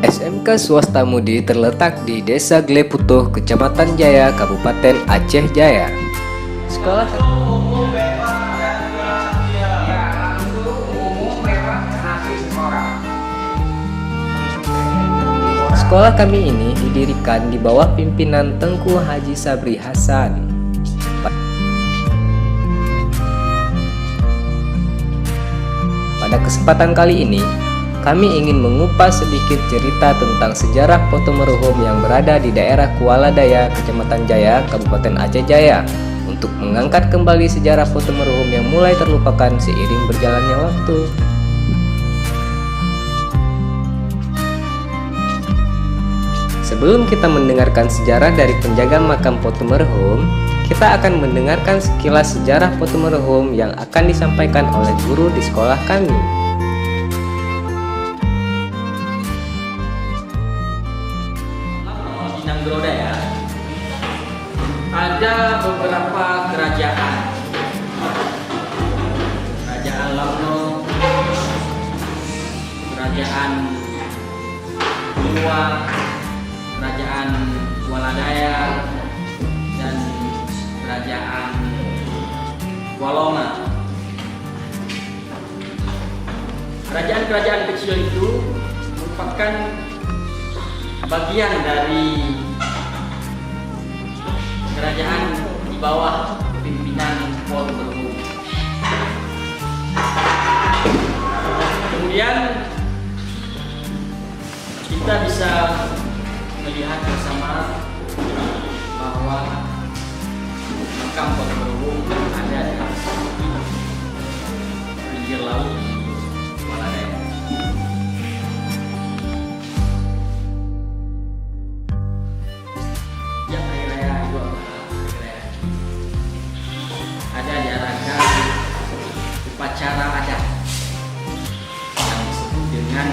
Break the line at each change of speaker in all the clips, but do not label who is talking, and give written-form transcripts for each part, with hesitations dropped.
SMK Swasta Mudi terletak di Desa Gleputuh, Kecamatan Jaya, Kabupaten Aceh Jaya. Sekolah Sekolah kami ini didirikan di bawah pimpinan Tengku Haji Sabri Hasan. Pada kesempatan kali ini, kami ingin mengupas sedikit cerita tentang sejarah foto merhum yang berada di daerah Kuala Daya, Kecamatan Jaya, Kabupaten Aceh Jaya, untuk mengangkat kembali sejarah foto merhum yang mulai terlupakan seiring berjalannya waktu. Sebelum kita mendengarkan sejarah dari penjaga makam foto merhum, kita akan mendengarkan sekilas sejarah foto merhum yang akan disampaikan oleh guru di sekolah kami.
Ya, ada beberapa kerajaan Lamno, kerajaan Luar, kerajaan Kuala Daya, dan kerajaan Kualonga. Kerajaan-kerajaan kecil itu merupakan bagian dari kerajaan di bawah pimpinan foto merhum. Kemudian kita bisa melihat bersama bahwa makam foto merhum ada di pinggir laut Kuala Daya. Ada diadakan upacara adat yang disebut dengan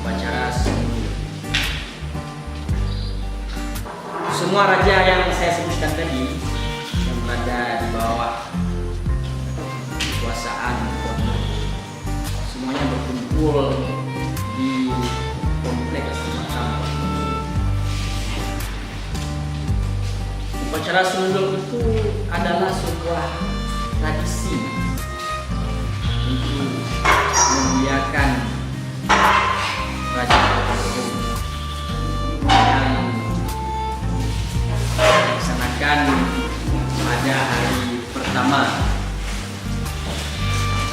upacara Sumur. Semua raja yang saya sebutkan tadi yang berada di bawah kekuasaan semuanya berkumpul di kompleks makam. Upacara Sundul itu adalah sebuah tradisi untuk memuliakan raja merhum yang dilaksanakan pada hari pertama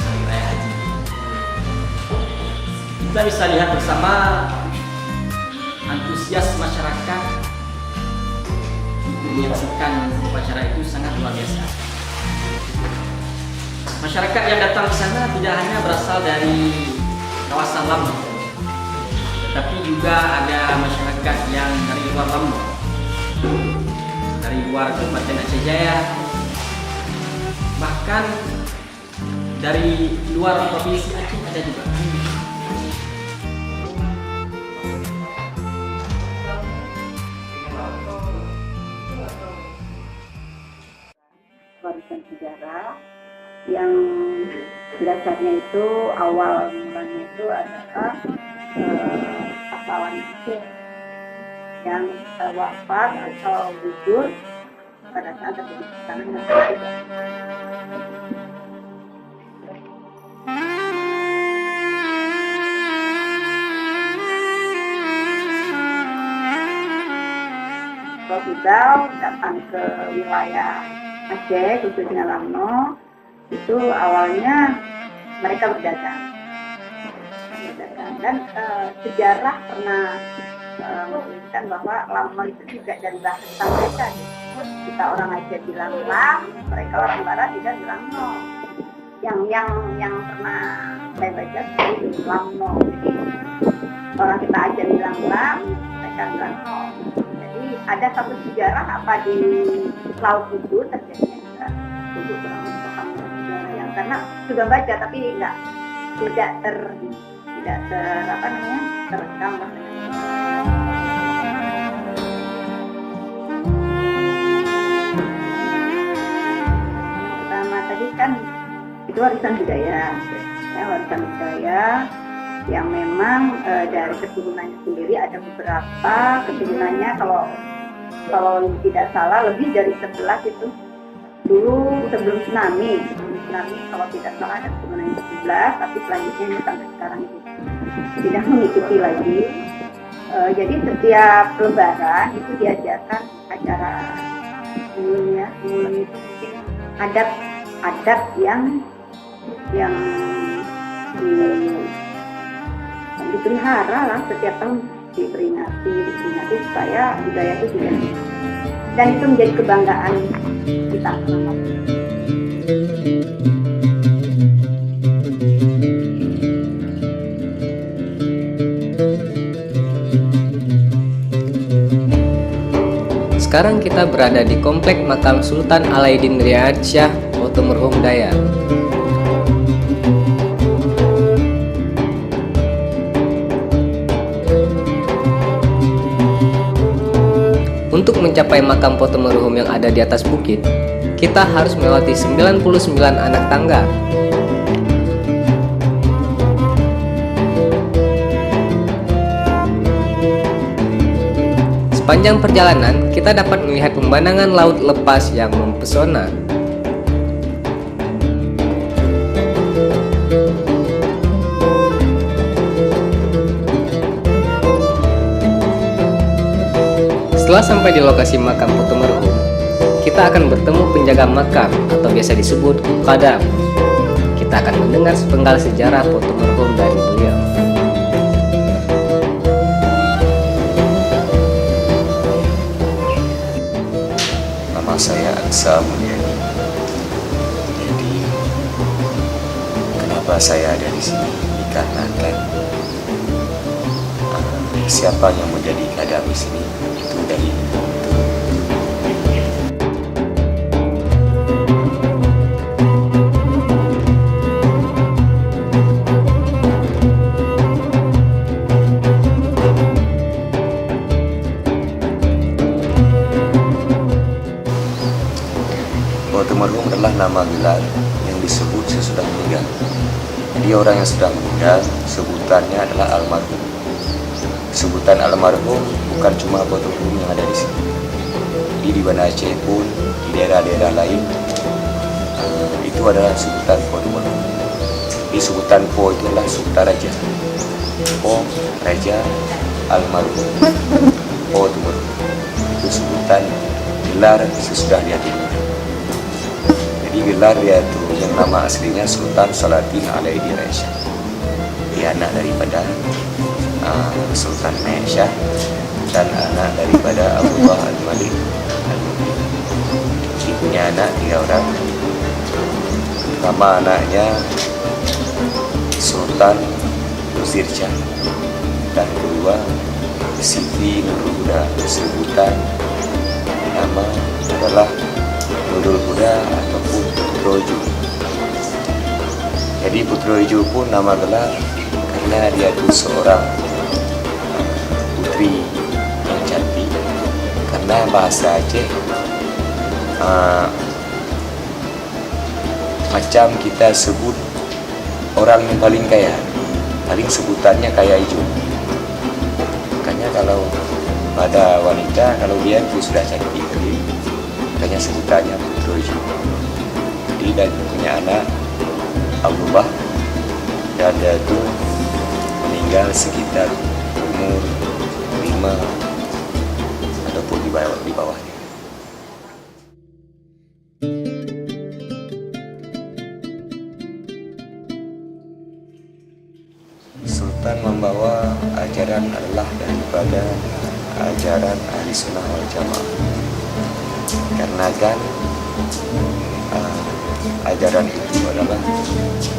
hari raya haji. Kita bisa lihat bersama antusias masyarakat menyaksikan upacara itu sangat luar biasa. Masyarakat yang datang ke sana tidak hanya berasal dari kawasan Lampung, tetapi juga ada masyarakat yang dari luar Lampung, dari luar Kabupaten Aceh Jaya, bahkan dari luar provinsi Aceh ada juga.
Warisan sejarah yang dasarnya itu awal mulanya itu adalah pahlawan Aceh yang wafat atau gugur pada saat terjadi perang nasional. Kalau datang ke wilayah Aceh, khususnya Lamno, itu awalnya mereka berdagang. Dan sejarah pernah menunjukkan bahwa Lamno itu juga dari bahasa mereka. Kita orang Aceh bilang Lam, mereka orang Barat juga bilang No. Yang pernah saya baca itu Lamno. Jadi orang kita Aceh bilang Lam, mereka bilang No. Ada satu sejarah apa di laut itu terjadinya untuk kurang paham sejarah yang karena sudah baca tapi tidak terekam. Pertama tadi kan itu warisan budaya, warisan budaya yang memang dari keturunannya sendiri ada beberapa keturunannya, kalau tidak salah lebih dari 11 itu dulu sebelum tsunami kalau tidak salah ada keturunannya 11, tapi selanjutnya ini sampai sekarang itu tidak mengikuti lagi. Jadi setiap lebaran itu diajarkan acara ngulung ya. Ngulung itu mungkin adat yang dipelihara lah, setiap tahun diperingati supaya budaya itu tidak, dan itu menjadi kebanggaan kita selama ini.
Sekarang kita berada di komplek makam Sultan Alaiddin Riyad Shah Potomerhum Dayak. Untuk mencapai makam Potomerhum yang ada di atas bukit, kita harus melewati 99 anak tangga. Sepanjang perjalanan, kita dapat melihat pemandangan laut lepas yang mempesona. Setelah sampai di lokasi makam Potomerhum, kita akan bertemu penjaga makam atau biasa disebut Qadam. Kita akan mendengar sepenggal sejarah Potomerhum dari beliau.
Nama saya Aksa Mulyani. Jadi kenapa saya ada di sini? Dikarenakan siapa yang menjadi kadam di sini itu dari Potomerhum adalah nama gelar yang disebut sesudah meninggal. Jadi orang yang sudah meninggal sebutannya adalah almarhum. Sebutan almarhum bukan cuma Potomerhum yang ada di sini. Jadi di Banda Aceh pun, di daerah-daerah lain itu adalah sebutan Potomerhum. Di sebutan Po itu adalah sebutan raja. Po raja almarhum Potomerhum. Itu sebutan gelar sesudah dia tidur. Jadi gelar dia itu yang nama aslinya Sultan Salatin Alaiddin Riyad Shah. Dia anak daripada Sultan Aisyah dan anak daripada Abdullah Al-Malik Al-Muqim. Dia punya anak 3 orang. Pertama anaknya Sultan Nuzir Shah dan kedua Siti Nurul Huda. Sebutan nama adalah Nurul Huda ataupun Putrojo. Jadi Putrojo pun nama gelar karena dia itu seorang putri yang cantik. Karena bahasa Aceh macam kita sebut orang yang paling kaya, paling sebutannya kaya hijau. Makanya kalau pada wanita, kalau dia itu sudah cantik, jadi makanya sebutannya Putrojo. Jadi dan punya anak Abdullah, dan dia itu meninggal sekitar umur 5 ataupun di bawahnya. Sultan membawa ajaran adalah daripada ajaran Ahli Sunnah wal Jamaah. Karena kan ajaran itu adalah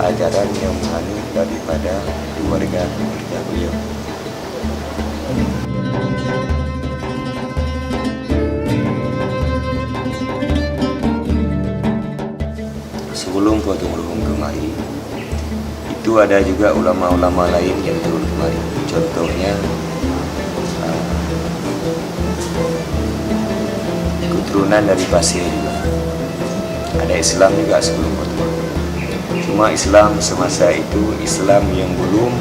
ajaran yang menganut daripada keluarga beliau. Sebelum Potomerhum kemari, itu ada juga ulama-ulama lain yang turun kemari. Contohnya keturunan dari Pasir juga. Ada Islam juga sebelum Potomerhum. Cuma Islam semasa itu Islam yang belum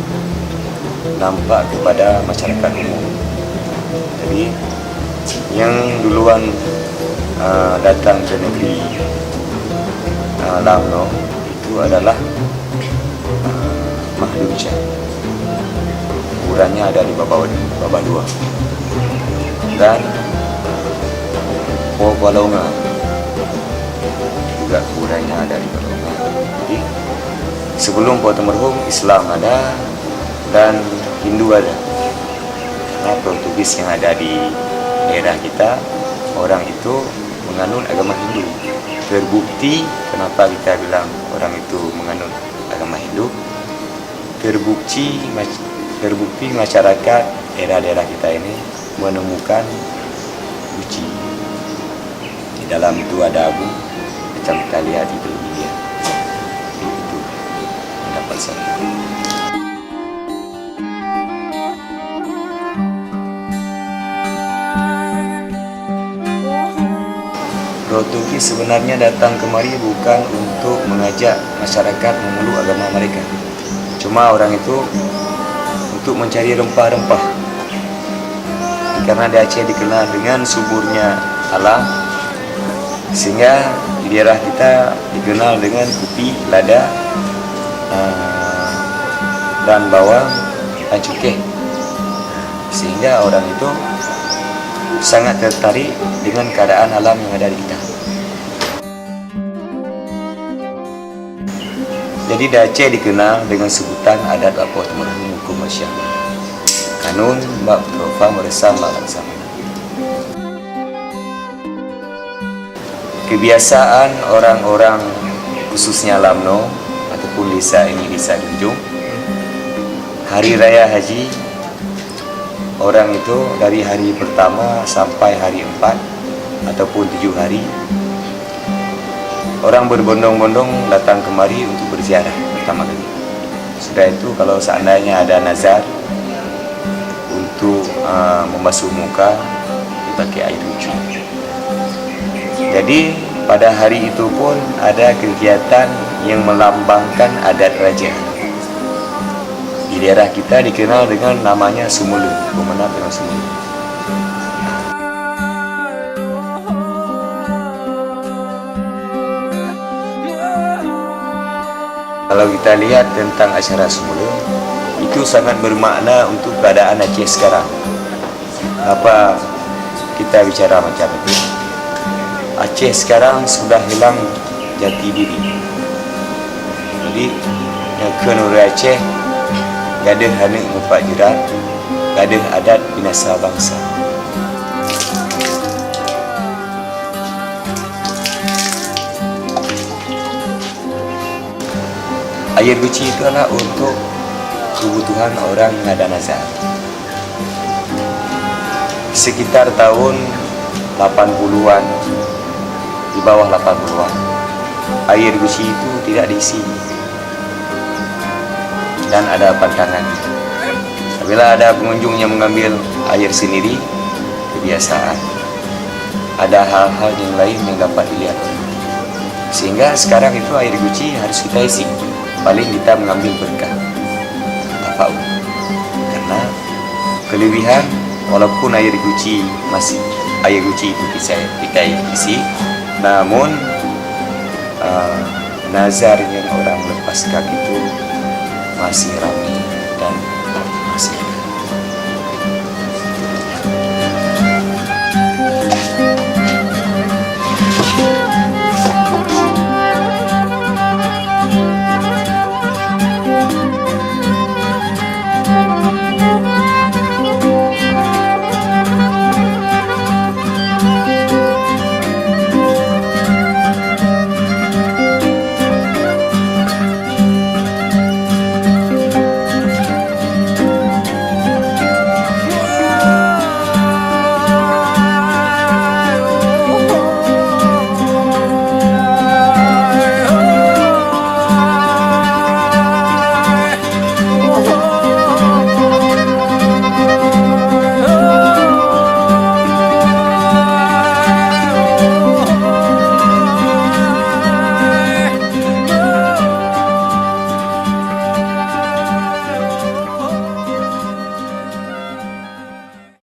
nampak kepada masyarakat umum. Jadi yang duluan datang ke negeri Lamno itu adalah Mahluja. Kuburannya ada di Babadua dan Pobalonga juga kuburannya ada di Balonga. Jadi sebelum Pulau Merhum, Islam ada dan Hindu ada. Karena Portugis yang ada di daerah kita, orang itu menganut agama Hindu. Terbukti kenapa kita bilang orang itu menganut agama Hindu. Terbukti masyarakat daerah-daerah kita ini menemukan guci. Di dalam itu ada abu, macam kita lihat itu dia. Itu pendapat saya. Portugis sebenarnya datang kemari bukan untuk mengajak masyarakat memeluk agama mereka. Cuma orang itu untuk mencari rempah-rempah. Karena di Aceh dikenal dengan suburnya alam, sehingga di daerah kita dikenal dengan kopi, lada, dan bawang dan cukai. Sehingga orang itu sangat tertarik dengan keadaan alam yang ada di kita. Jadi di Aceh dikenal dengan sebutan adat Pulau Merhum hukum masyarakat. Kanun bab profa meresam laksamana. Kebiasaan orang-orang khususnya Lamno ataupun desa ini, desa Dunjung, hari raya haji, orang itu dari hari pertama sampai hari 4 ataupun 7 hari, orang berbondong-bondong datang kemari untuk berziarah pertama kali. Sudah itu kalau seandainya ada nazar untuk membasuh muka dipakai air wudhu. Jadi pada hari itu pun ada kegiatan yang melambangkan adat raja. Di daerah kita dikenal dengan namanya Sumulu, pemenang dengan Sumulu. Kalau kita lihat tentang acara Sumulu, itu sangat bermakna untuk keadaan Aceh sekarang. Apa kita bicara macam itu? Aceh sekarang sudah hilang jati diri. Jadi yang kenuri Aceh gadah hanik ngumpat jerat, gadah adat binasa bangsa. Air guci itu adalah untuk kebutuhan orang yang ada nazar. Sekitar tahun 80-an, di bawah 80-an, air guci itu tidak diisi dan ada pantangan. Apabila ada pengunjung yang mengambil air sendiri, kebiasaan. Ada hal-hal yang lain yang dapat dilihat. Sehingga sekarang itu air guci harus kita isi. Paling kita mengambil berkah. Tahu? Karena kelebihan walaupun air guci itu kita isi, namun nazar yang orang lepaskan itu masih ramai dan masih ada.